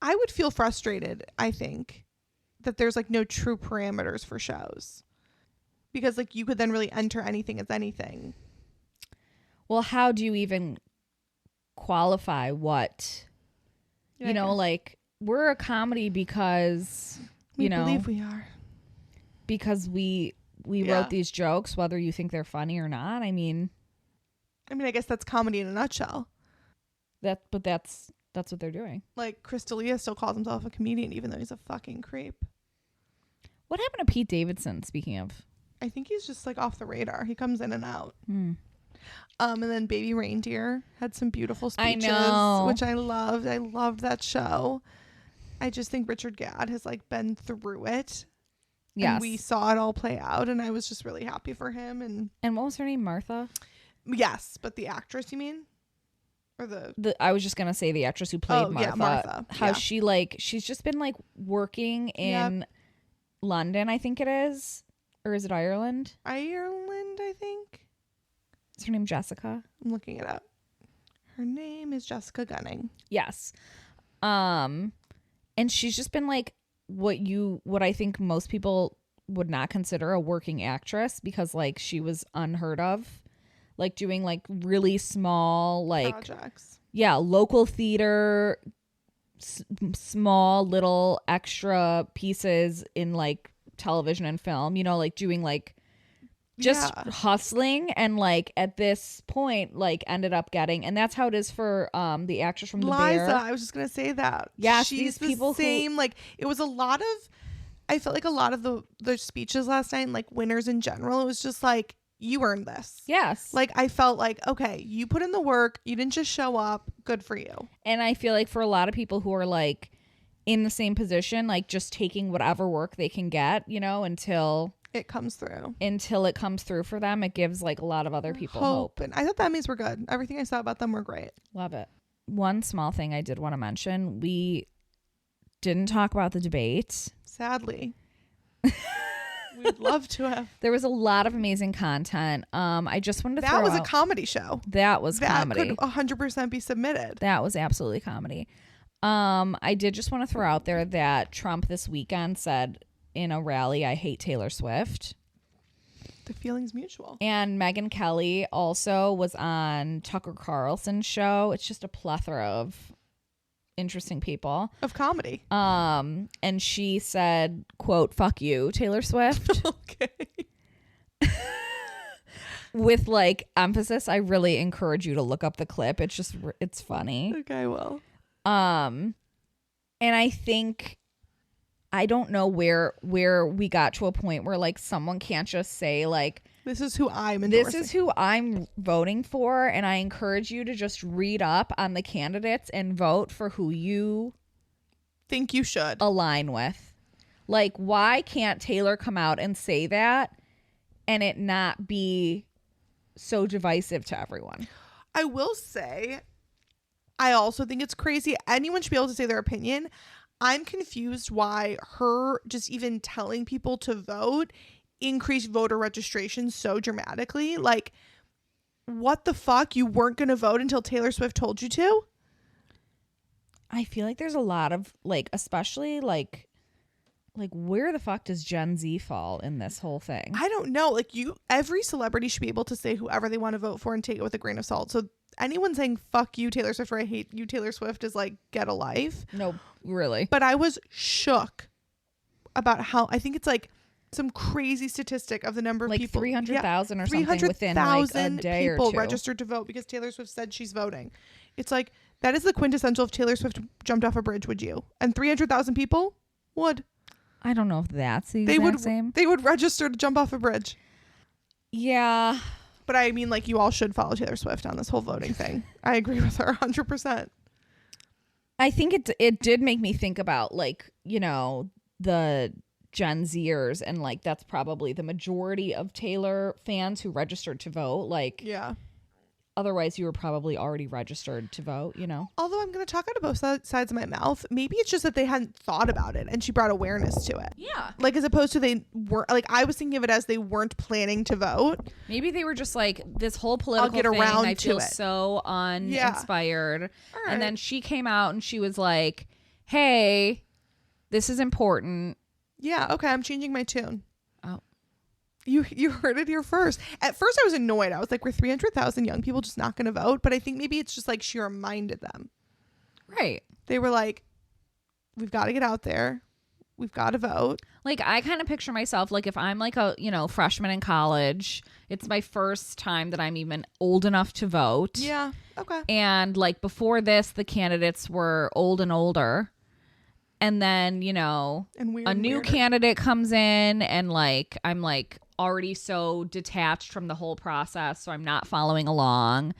I would feel frustrated, I think, that there's, like, no true parameters for shows. Because, like, you could then really enter anything as anything. Well, how do you even qualify what, Yeah, you I know, guess. like, we're a comedy because, We you know, believe we are. because we Yeah. wrote these jokes, whether you think they're funny or not. I mean, I guess that's comedy in a nutshell. that's what they're doing. Like, Chris D'Elia still calls himself a comedian, even though he's a fucking creep. What happened to Pete Davidson, speaking of? I think he's just, like, off the radar. He comes in and out. Hmm. And then Baby Reindeer had some beautiful I speeches, know. which I loved. I loved that show. I just think Richard Gadd has, like, been through it. Yes. And we saw it all play out, and I was just really happy for him. And what was her name? Martha? Yes, but the actress, you mean? Or I was just going to say the actress who played Martha. Yeah, Martha. How Yeah. she's just been, like, working in London, I think it is. Or is it Ireland? Ireland, I think. Is her name Jessica? I'm looking it up. Her name is Jessica Gunning. Yes. And she's just been, like, what I think most people would not consider a working actress, because, like, she was unheard of, like, doing, like, really small, like, Projects. yeah, local theater, small little extra pieces in, like, television and film, you know, like, doing, like, just hustling, and, like, at this point, like, ended up getting, and that's how it is for the actress from The Liza, Bear. I was just gonna say that. Yes, she's these the people same. Like, it was a lot of. I felt like a lot of the speeches last night, and, like, winners in general, it was just like, you earned this. Yes. Like, I felt like, okay, you put in the work. You didn't just show up. Good for you. And I feel like for a lot of people who are, like, in the same position, like, just taking whatever work they can get, you know, until It comes through. it comes through for them, it gives, like, a lot of other people hope. And I thought the Emmys were good. Everything I saw about them were great. Love it. One small thing I did want to mention, we didn't talk about the debate. Sadly. We'd love to have. There was a lot of amazing content. I just wanted to That throw was a out, comedy show. that was That comedy. could 100% be submitted. That was absolutely comedy. I did just want to throw out there that Trump this weekend said in a rally, "I hate Taylor Swift." The feeling's mutual. And Megyn Kelly also was on Tucker Carlson's show. It's just a plethora of interesting people. Of comedy. And she said, quote, "Fuck you, Taylor Swift." Okay. With, like, emphasis. I really encourage you to look up the clip. It's funny. Okay, well. And I think, I don't know where we got to a point where, like, someone can't just say, like, This is who I'm endorsing. this is who I'm voting for, and I encourage you to just read up on the candidates and vote for who you think you should. align with. Like, why can't Taylor come out and say that and it not be so divisive to everyone? I will say, I also think it's crazy. Anyone should be able to say their opinion. I'm confused why her just even telling people to vote increased voter registration so dramatically. Like, what the fuck? You weren't going to vote until Taylor Swift told you to? I feel like there's a lot of like, especially like where the fuck does Gen Z fall in this whole thing? I don't know. Like every celebrity should be able to say whoever they want to vote for and take it with a grain of salt. So anyone saying fuck you Taylor Swift or I hate you Taylor Swift is like, get a life. No, really. But I was shook about how, I think it's like some crazy statistic of the number of like people, 300,000 or something within like a day or two. People registered to vote because Taylor Swift said she's voting. It's like, that is the quintessential. If Taylor Swift jumped off a bridge, would you? And 300,000 people would. I don't know if that's the exact same. They would register to jump off a bridge. Yeah. But I mean, like, you all should follow Taylor Swift on this whole voting thing. I agree with her 100%. I think it did make me think about, like, you know, the Gen Zers, and like that's probably the majority of Taylor fans who registered to vote. Like, yeah. Otherwise, you were probably already registered to vote, you know? Although I'm going to talk out of both sides of my mouth. Maybe it's just that they hadn't thought about it and she brought awareness to it. Yeah. Like, as opposed to they weren't, like, I was thinking of it as they weren't planning to vote. Maybe they were just like, this whole political I'll get thing, around I feel to it. so uninspired. All right. And then she came out and she was like, hey, this is important. Yeah, okay, I'm changing my tune. Oh. You heard it here first. At first I was annoyed. I was like, we're 300,000 young people just not going to vote? But I think maybe it's just like she reminded them. Right. They were like, we've got to get out there. We've got to vote. Like, I kind of picture myself, like, if I'm like a, you know, freshman in college, it's my first time that I'm even old enough to vote. Yeah, okay. And like before this, the candidates were old and older. And then, you know, And a new candidate comes in and like, I'm like already so detached from the whole process. So I'm not following along.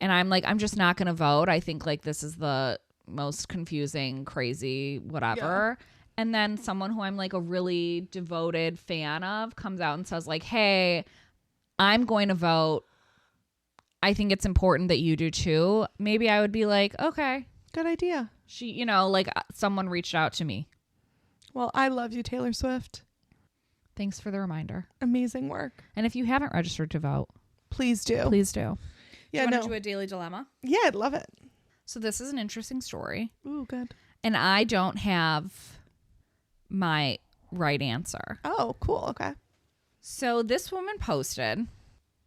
And I'm like, I'm just not going to vote. I think like this is the most confusing, crazy, whatever. Yeah. And then someone who I'm like a really devoted fan of comes out and says like, hey, I'm going to vote. I think it's important that you do too. Maybe I would be like, okay. Good idea. She, you know, like someone reached out to me. Well, I love you, Taylor Swift. Thanks for the reminder. Amazing work. And if you haven't registered to vote, please do. Please do. Yeah, do you want to do a daily dilemma? Yeah, I'd love it. So this is an interesting story. Ooh, good. And I don't have my right answer. Oh, cool. Okay. So this woman posted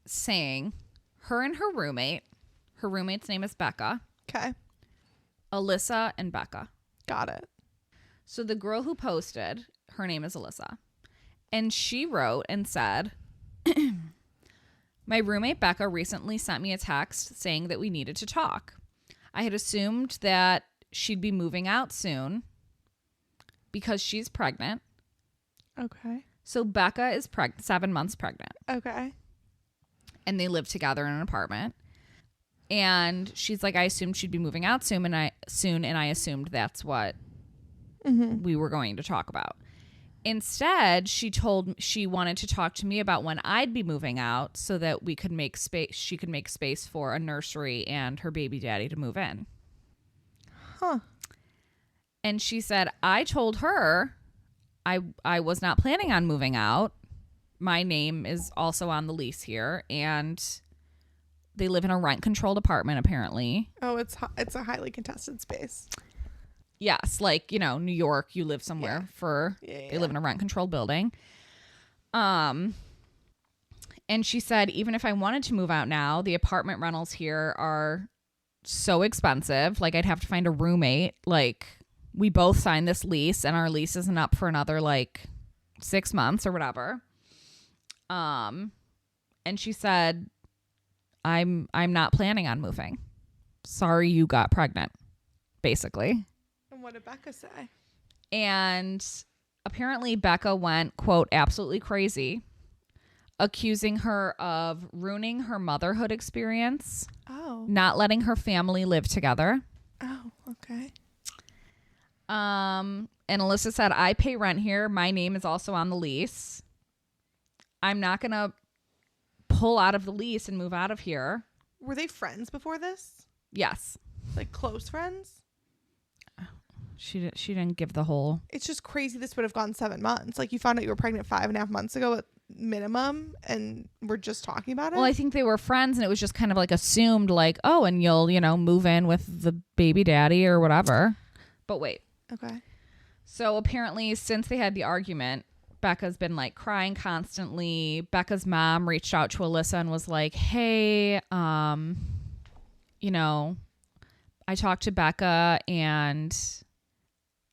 saying her and her roommate's name is Becca. Okay. Alyssa and Becca. Got it. So the girl who posted, her name is Alyssa. And she wrote and said, my roommate Becca recently sent me a text saying that we needed to talk. I had assumed that she'd be moving out soon because she's pregnant. Okay. So Becca is 7 months pregnant. Okay. And they live together in an apartment. And she's like, I assumed she'd be moving out soon, and I assumed that's what we were going to talk about. Instead, she wanted to talk to me about when I'd be moving out so that we could make space. She could make space for a nursery and her baby daddy to move in. Huh. And she said, I told her I was not planning on moving out. My name is also on the lease here, and they live in a rent-controlled apartment, apparently. Oh, it's a highly contested space. Yes, like, you know, New York, you live somewhere they live in a rent-controlled building. And she said, even if I wanted to move out now, the apartment rentals here are so expensive. Like, I'd have to find a roommate. Like, we both signed this lease, and our lease isn't up for another, like, 6 months or whatever. And she said, I'm not planning on moving. Sorry you got pregnant, basically. And what did Becca say? And apparently Becca went, quote, absolutely crazy, accusing her of ruining her motherhood experience. Oh. Not letting her family live together. Oh, okay. And Alyssa said, I pay rent here. My name is also on the lease. I'm not going to pull out of the lease and move out of here. Were they friends before this? Yes. Like close friends? She didn't give the whole. It's just crazy this would have gone 7 months. Like, you found out you were pregnant 5.5 months ago, but minimum and we're just talking about it? Well, I think they were friends and it was just kind of like assumed like, oh, and you'll, move in with the baby daddy or whatever. But wait. Okay. So apparently since they had the argument, Becca's been like crying constantly. Becca's mom reached out to Alyssa and was like, hey, I talked to Becca and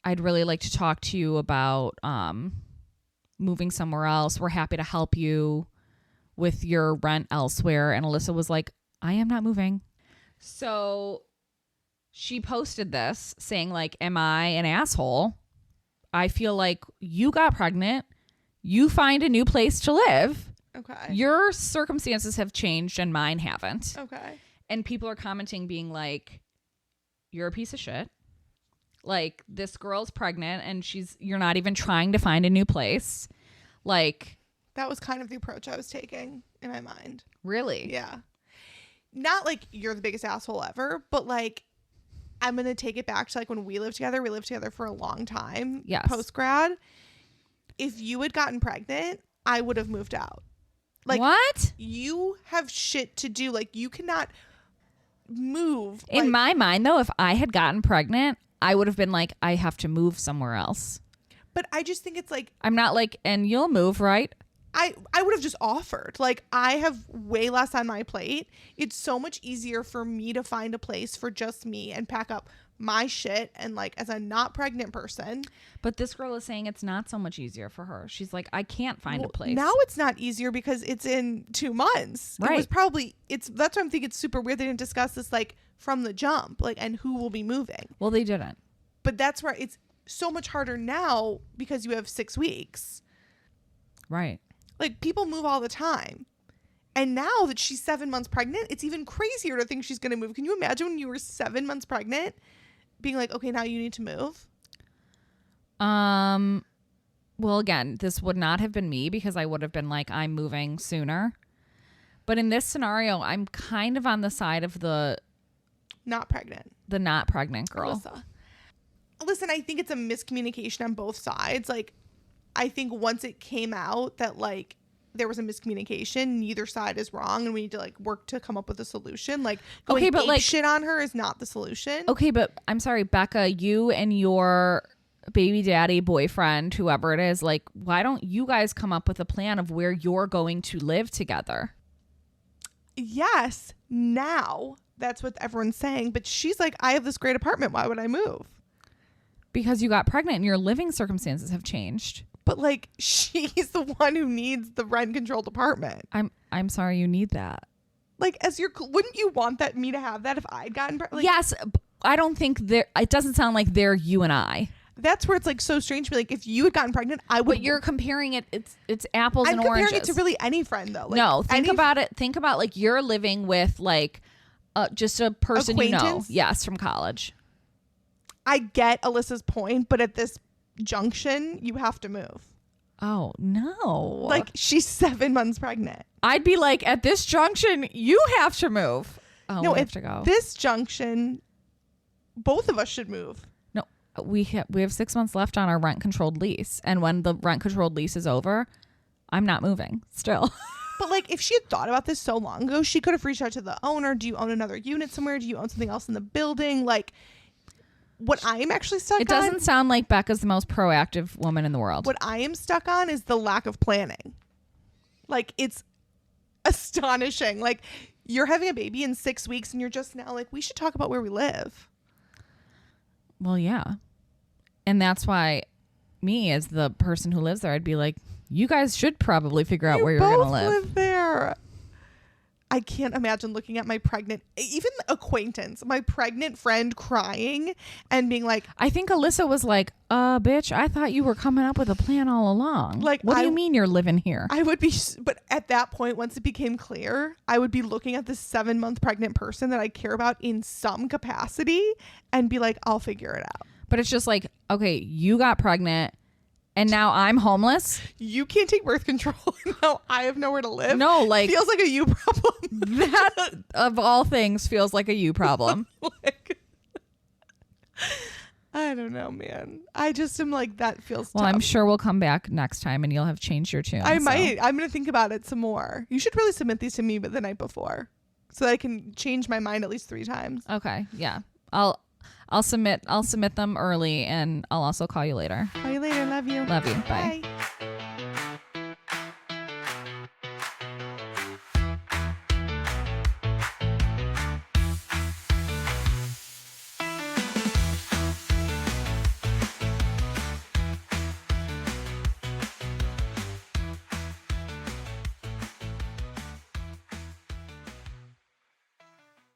I'd really like to talk to you about moving somewhere else. We're happy to help you with your rent elsewhere. And Alyssa was like, I am not moving. So she posted this saying like, am I an asshole? I feel like you got pregnant. You find a new place to live. Okay. Your circumstances have changed and mine haven't. Okay. And people are commenting being like, you're a piece of shit. Like, this girl's pregnant and you're not even trying to find a new place. Like, that was kind of the approach I was taking in my mind. Really? Yeah. Not like you're the biggest asshole ever, but like I'm going to take it back to like when we lived together for a long time. Yes. Post grad. If you had gotten pregnant, I would have moved out. Like, what? You have shit to do. Like, you cannot move. In my mind, though, if I had gotten pregnant, I would have been like, I have to move somewhere else. But I just think it's like, I'm not like, and you'll move, right? I would have just offered. Like, I have way less on my plate. It's so much easier for me to find a place for just me and pack up my shit and like as a not pregnant person. But this girl is saying it's not so much easier for her. She's like, I can't find a place. Now it's not easier because it's in 2 months. Right. It was probably, that's why I'm thinking it's super weird they didn't discuss this like from the jump, like, and who will be moving. Well, they didn't. But that's where it's so much harder now because you have 6 weeks. Right. Like, people move all the time. And now that she's 7 months pregnant, it's even crazier to think she's going to move. Can you imagine when you were 7 months pregnant being like, okay, now you need to move? Well, again, this would not have been me because I would have been like, I'm moving sooner. But in this scenario, I'm kind of on the side of the not pregnant girl. Alyssa. Listen, I think it's a miscommunication on both sides. Like, I think once it came out that like there was a miscommunication, neither side is wrong, and we need to like work to come up with a solution. Like, going okay, but ape like shit on her is not the solution. Okay, but I'm sorry, Becca, you and your baby daddy, boyfriend, whoever it is, like, why don't you guys come up with a plan of where you're going to live together? Yes, now that's what everyone's saying, but she's like, I have this great apartment. Why would I move? Because you got pregnant and your living circumstances have changed. But like, she's the one who needs the rent controlled apartment. I'm sorry, you need that. Like, wouldn't you want me to have that if I'd gotten pregnant? Like, yes, I don't think it doesn't sound like they're you and I. That's where it's like so strange to me. Like, if you had gotten pregnant, I would. But you're comparing it. It's apples and oranges. I'm comparing it to really any friend though. Like, no, think about it. Think about like you're living with like just a person you know. Yes, from college. I get Alyssa's point, but at this junction, you have to move. Oh, no. Like, she's 7 months pregnant. I'd be like, at this junction, you have to move. Oh, no, we have to go. This junction, both of us should move. No, we have 6 months left on our rent-controlled lease. And when the rent-controlled lease is over, I'm not moving still. But, like, if she had thought about this so long ago, she could have reached out to the owner. Do you own another unit somewhere? Do you own something else in the building? Like, what I am actually stuck on... It doesn't sound like Becca's the most proactive woman in the world. What I am stuck on is the lack of planning. Like, it's astonishing. Like, you're having a baby in 6 weeks and you're just now like, we should talk about where we live. Well, yeah. And that's why me, as the person who lives there, I'd be like, you guys should probably figure out where you're going to live there. I can't imagine looking at my pregnant, even acquaintance, my pregnant friend crying and being like, I think Alyssa was like, bitch, I thought you were coming up with a plan all along. Like, what do you mean you're living here? I would be, but at that point, once it became clear, I would be looking at this 7 month pregnant person that I care about in some capacity and be like, I'll figure it out. But it's just like, okay, you got pregnant. And now I'm homeless. You can't take birth control. Now I have nowhere to live. No, like, feels like a you problem. That of all things feels like a you problem. Like, I don't know, man. I just am like, that feels Well, tough. I'm sure we'll come back next time and you'll have changed your tune. I so. might. I'm going to think about it some more. You should really submit these to me but the night before so that I can change my mind at least 3 times. Okay. Yeah. I'll submit them early and I'll also call you later. Call you later. Love you. Love you. Bye. Bye.